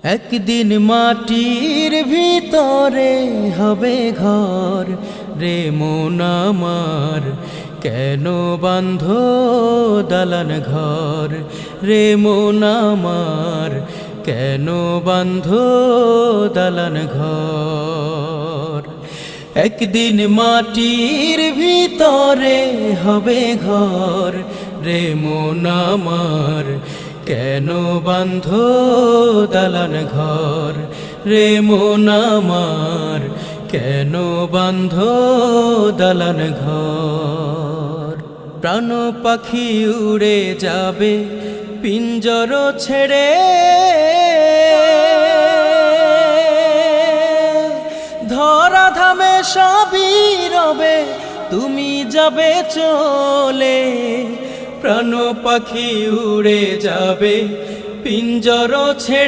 একদিন মাটির ভিতরে হবে ঘর রে মন আমার, কেন বাঁধ দালান ঘর রে মন আমার, কেন বাঁধ দালান ঘর। একদিন মাটির ভিতরে হবে ঘর রে মন আমার, কেন বাঁধ দালান ঘর রে মন আমার, কেন বাঁধ দালান ঘর। প্রাণ পাখি উড়ে যাবে পিঞ্জর ছেড়ে, ধরা ধামে সবই রবে তুমি যাবে চলে। প্রাণ পাখি উড়ে যাবে পিঞ্জর ছেড়ে,